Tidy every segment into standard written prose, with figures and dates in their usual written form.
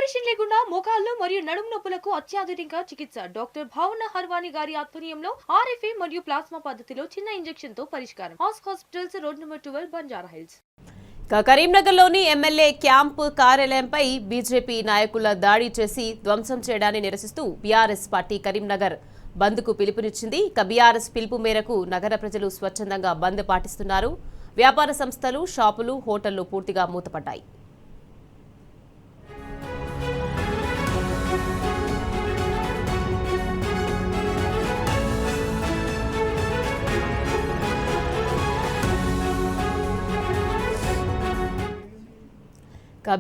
Operation లేకుండా మోకాళ్లు మరియు నడుము నొప్పులకు అత్యాధునిక చికిత్స డాక్టర్ భావన హర్వాణి గారి ఆధ్వర్యంలో ఆర్ఎఫ్ఏ మరియు ప్లాస్మా పద్ధతిలో చిన్న ఇంజెక్షన్ తో పరిష్కారం. Hospitals road number 12 Banjara Hills. కరీంనగర్లోని ఎమ్మెల్యే క్యాంపు కార్యాలయంపై బీజేపీ నాయకుల దాడి చేసి ధ్వంసం చేయడాన్ని నిరసిస్తూ బీఆర్ఎస్ పార్టీ కరీంనగర్ బంద్కు పిలుపునిచ్చింది. బీఆర్ఎస్ పిలుపు మేరకు నగర ప్రజలు స్వచ్ఛందంగా బంద్ పాటిస్తున్నారు. వ్యాపార సంస్థలు, షాపులు, హోటళ్లు పూర్తిగా మూతపడ్డాయి.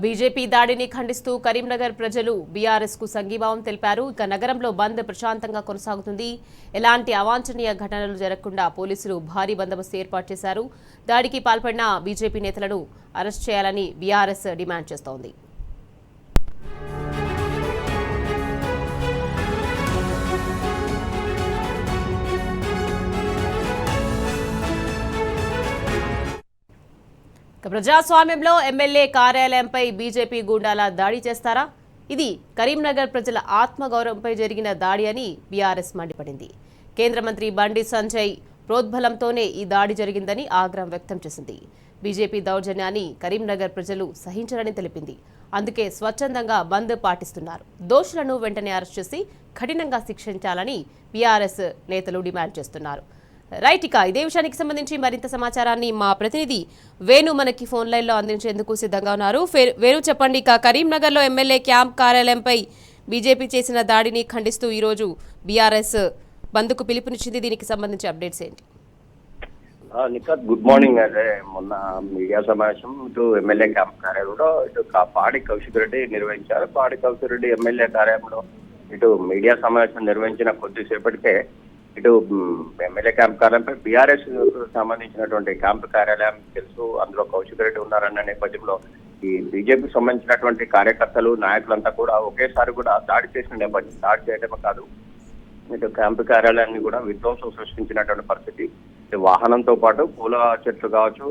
బీజేపీ దాడిని ఖండిస్తూ కరీంనగర్ ప్రజలు బీఆర్ఎస్ కు సంఘీభావం తెలిపారు. నగరంలో బంద్ ప్రశాంతంగా కొనసాగుతుంది. ఎలాంటి అవాంఛనీయ ఘటనలు జరగకుండా పోలీసులు భారీ బందోబస్తు ఏర్పాటు చేశారు. దాడికి పాల్పడిన బీజేపీ నేతలను అరెస్ట్ చేయాలని బీఆర్ఎస్ డిమాండ్ చేస్తోంది. ప్రజాస్వామ్యంలో ఎమ్మెల్యే కార్యాలయంపై బీజేపీ గూండాల దాడి చేస్తారా? ఇది కరీంనగర్ ప్రజల ఆత్మగౌరవంపై జరిగిన దాడి అని బీఆర్ఎస్ మండిపడింది. కేంద్ర మంత్రి బండి సంజయ్ ప్రోద్బలంతోనే ఈ దాడి జరిగిందని ఆగ్రహం వ్యక్తం చేసింది. బీజేపీ దౌర్జన్యాన్ని కరీంనగర్ ప్రజలు సహించరని తెలిపింది. అందుకే స్వచ్ఛందంగా బంద్ పాటిస్తున్నారు. దోషులను వెంటనే అరెస్ట్ చేసి కఠినంగా శిక్షించాలని బీఆర్ఎస్ నేతలు డిమాండ్ చేస్తున్నారు. రైట్, ఇక ఇదే విషయానికి సంబంధించి మరింత సమాచారాన్ని మా ప్రతినిధి వేణు మనకి ఫోన్ లైన్లో అందించేందుకు సిద్ధంగా ఉన్నారు. వేణు, చెప్పండి, ఇక కరీంనగర్లో ఎమ్మెల్యే క్యాంప్ కార్యాలయంపై బీజేపీ చేసిన దాడిని ఖండిస్తూ ఈరోజు బీఆర్ఎస్ బంద్కు పిలుపునిచ్చింది. దీనికి సంబంధించి అప్డేట్స్ ఏంటి? Nikhat, good morning. అదే మొన్న మీడియా సమావేశం ఇటు ఎమ్మెల్యే క్యాంప్ కార్యాలయంలో ఇటు పాడి కౌశిక్ రెడ్డి నిర్వహించారు. పాడి కౌశిక్ రెడ్డి ఎమ్మెల్యే కార్యాలయంలో ఇటు మీడియా సమావేశం నిర్వహించిన కొద్దిసేపటికే ఇటు ఎమ్మెల్యే క్యాంప్ కార్యాలయంపై బీఆర్ఎస్ సంబంధించినటువంటి క్యాంప్ కార్యాలయం తెలుసు, అందులో కౌశిక్ రెడ్డి ఉన్నారన్న నేపథ్యంలో ఈ బీజేపీకి సంబంధించినటువంటి కార్యకర్తలు, నాయకులంతా కూడా ఒకేసారి కూడా దాడి చేసిన నేపథ్యం. దాడి చేయడమే కాదు, ఇటు క్యాంపు కార్యాలయాన్ని కూడా విధ్వంసం సృష్టించినటువంటి పరిస్థితి. వాహనంతో పాటు పూల చెట్లు కావచ్చు,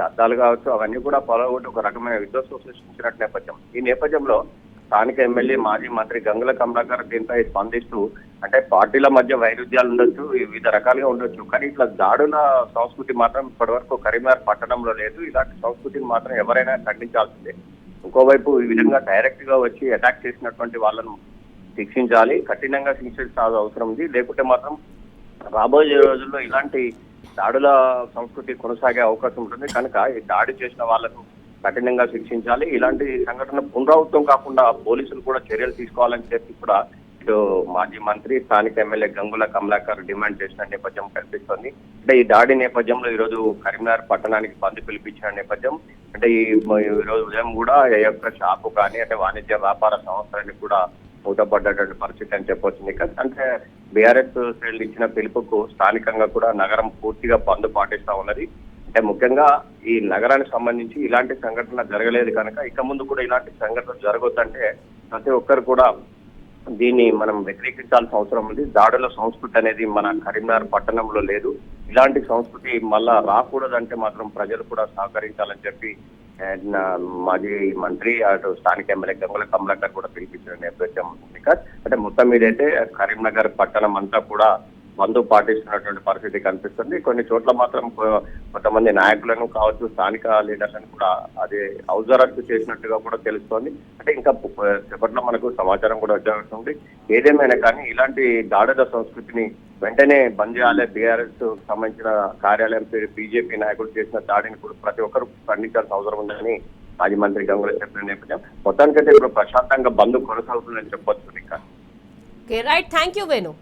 అద్దాలు కావచ్చు, అవన్నీ కూడా పొలగొట్టి ఒక రకమైన విధ్వంసం సృష్టించినట్టు నేపథ్యం. ఈ నేపథ్యంలో స్థానిక ఎమ్మెల్యే, మాజీ మంత్రి గంగుల కమలాకర్ దీనిపై స్పందిస్తూ, అంటే పార్టీల మధ్య వైరుధ్యాలు ఉండొచ్చు, వివిధ రకాలుగా ఉండొచ్చు, కానీ ఇట్లా దాడుల సంస్కృతి మాత్రం ఇప్పటివరకు కరీంనగర్ పట్టణంలో లేదు. ఇలాంటి సంస్కృతిని మాత్రం ఎవరైనా ఖండించాల్సిందే. ఇంకోవైపు ఈ విధంగా డైరెక్ట్ గా వచ్చి అటాక్ చేసినటువంటి వాళ్ళను శిక్షించాలి, కఠినంగా శిక్షించాల్సిన అవసరం ఉంది. లేకుంటే మాత్రం రాబోయే రోజుల్లో ఇలాంటి దాడుల సంస్కృతి కొనసాగే అవకాశం ఉంటుంది. కనుక ఈ దాడి చేసిన వాళ్ళను కఠినంగా శిక్షించాలి. ఇలాంటి సంఘటన పునరావృతం కాకుండా పోలీసులు కూడా చర్యలు తీసుకోవాలని చెప్పి కూడా ఇటు మాజీ మంత్రి, స్థానిక ఎమ్మెల్యే గంగుల కమలాకర్ డిమాండ్ చేసిన నేపథ్యం కనిపిస్తోంది. అంటే ఈ దాడి నేపథ్యంలో ఈరోజు కరీంనగర్ పట్టణానికి బంద్ పిలిపించిన నేపథ్యం. అంటే ఈ రోజు ఉదయం కూడా ఏ యొక్క షాపు కానీ, అంటే వాణిజ్య వ్యాపార సంస్థలన్నీ కూడా మూతపడ్డటువంటి పరిస్థితి అని చెప్పొచ్చు. అంటే బీఆర్ఎస్ శ్రేణులు ఇచ్చిన పిలుపుకు స్థానికంగా కూడా నగరం పూర్తిగా బంద్ పాటిస్తా ఉన్నది. అంటే ముఖ్యంగా ఈ నగరానికి సంబంధించి ఇలాంటి సంఘటన జరగలేదు కనుక ఇక ముందు కూడా ఇలాంటి సంఘటనలు జరగొద్దంటే ప్రతి ఒక్కరు కూడా దీన్ని మనం వ్యతిరేకించాల్సిన అవసరం ఉంది. దాడుల సంస్కృతి అనేది మన కరీంనగర్ పట్టణంలో లేదు. ఇలాంటి సంస్కృతి మళ్ళా రాకూడదంటే మాత్రం ప్రజలు కూడా సహకరించాలని చెప్పి మాజీ మంత్రి, అటు స్థానిక ఎమ్మెల్యే గంగుల కమలాకర్ కూడా పిలిపించిన నేపథ్యం. అంటే మొత్తం మీదైతే కరీంనగర్ పట్టణం అంతా కూడా బంద్ పాటిస్తున్నటువంటి పరిస్థితి కనిపిస్తుంది. కొన్ని చోట్ల మాత్రం కొంతమంది నాయకులను కావచ్చు, స్థానిక లీడర్లను కూడా అదే హౌస్ అరెస్ట్ చేసినట్టుగా కూడా తెలుస్తోంది. అంటే ఇంకా సేపట్లో మనకు సమాచారం కూడా వచ్చేస్తుంది. ఏదేమైనా కానీ ఇలాంటి దాడుల సంస్కృతిని వెంటనే బంద్ చేయాలి. బీఆర్ఎస్ సంబంధించిన కార్యాలయం బీజేపీ నాయకులు చేసిన దాడిని కూడా ప్రతి ఒక్కరు ఖండించాల్సిన అవసరం ఉందని మాజీ మంత్రి గంగుల చెప్పిన నేపథ్యం. మొత్తానికైతే ఇప్పుడు ప్రశాంతంగా బంద్ కొనసాగుతుందని చెప్పొచ్చు. Right, thank you Venu.